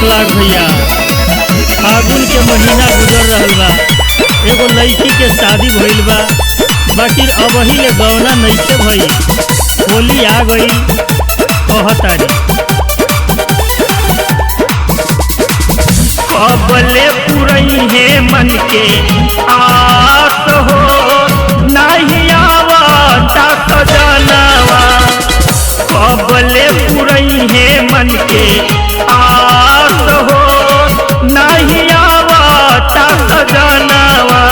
लाग भैया फागुन के महीना गुजर रहल बा। एगो लड़की के शादी भइल बा, बाकी अबही ले गौना नइखे भई। होली आ गई कहतारी कबले पुरई है मन के आस हो, नहीं आवता सजनवा। कबले पुरई है मन के आस हो, नहीं आवता सजनवा।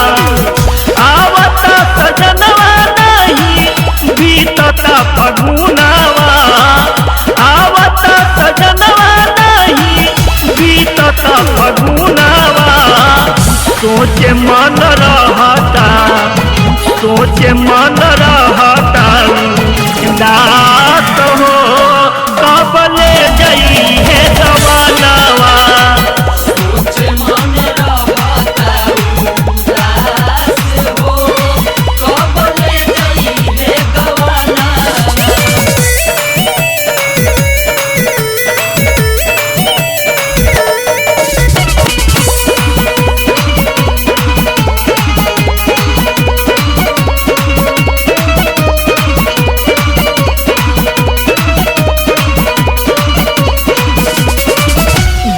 आवता सजनवा नहीं बीतता फगुनवा। आवता सजनवा नहीं बीतता फगुनवा। सोचे मन रहता, सोचे मन रहता दास हो, कब ले गई है जवानवा। सोचे मन रहता उदास हो, कब ले गई है गवाना।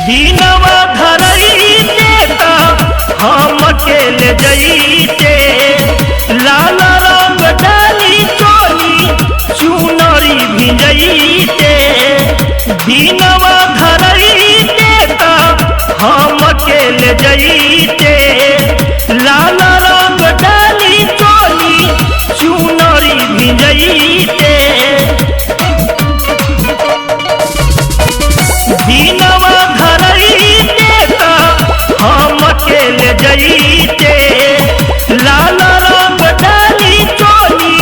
दीनवा धरईते हम के ले जईते। लाल रंग डाली चोली चुनरी भिजईते। दीनवा धरईते हम के ले जईते। लाल रंग डाली चोली चुनरी भिजईते। दीनवा धरईते हम के ले जईते। लाल रंग डाली चोली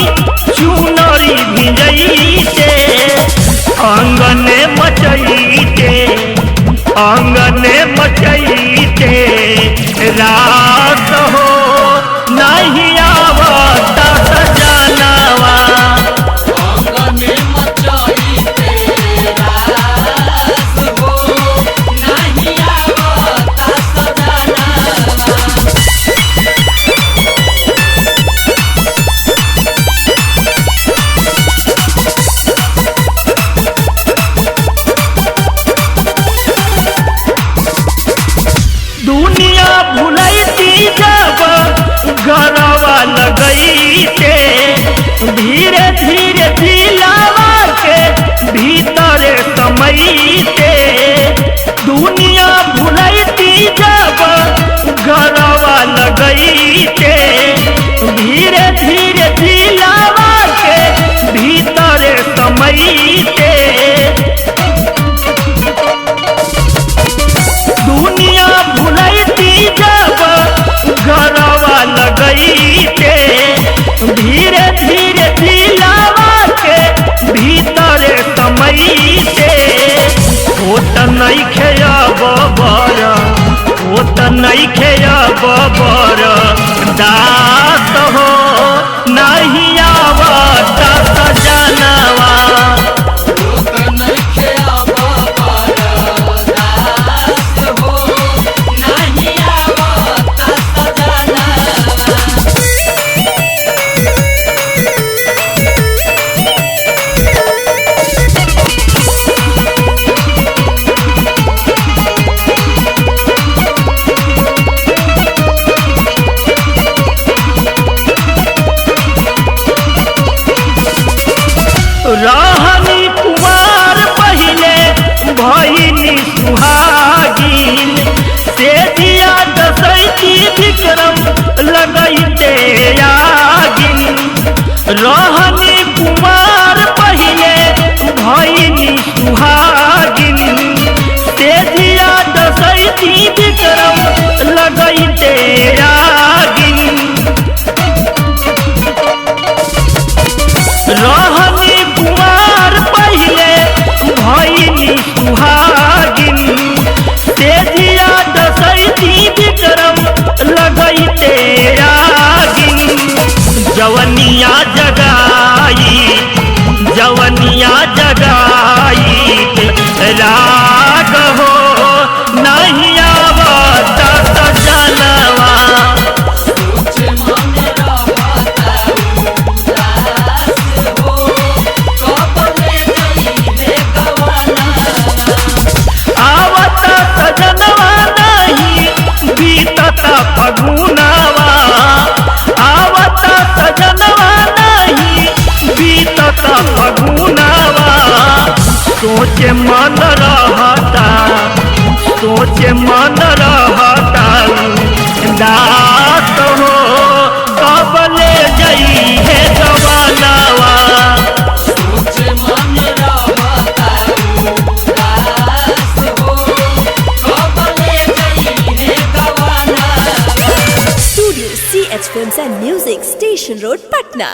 चुनरी भिजईते। अंगने मचईते, अंगने मचईते रात हो, नहीं आवता सजनवा। आंगने मचाईते रास हो, नहीं आवता सजना। दुनिया भुलैती जब गरवा लगईते। धीरे धीरे दिलावा के भीतरे समईते। दुनिया भुलैती जब गरवा लगईते। धीरे धीरे दिलावा के भीतरे समईते। दुनिया भुलैती जब गरवा लगईते। धीरे धीरे दिलावा के भीतरे समईते। होत नइखे अब बर, होत नइखे अब बर दास हो, नहीं आवता सजनवा। लोक नइखे अब बरदास हो, नहीं आवता सजना। सोचे मन रहता दास हो कब ले जई है गवानावा सोचे मन रहता उदास हो कब ले जाई है गवाना। Studio CH Films and Music, Station Road, Patna.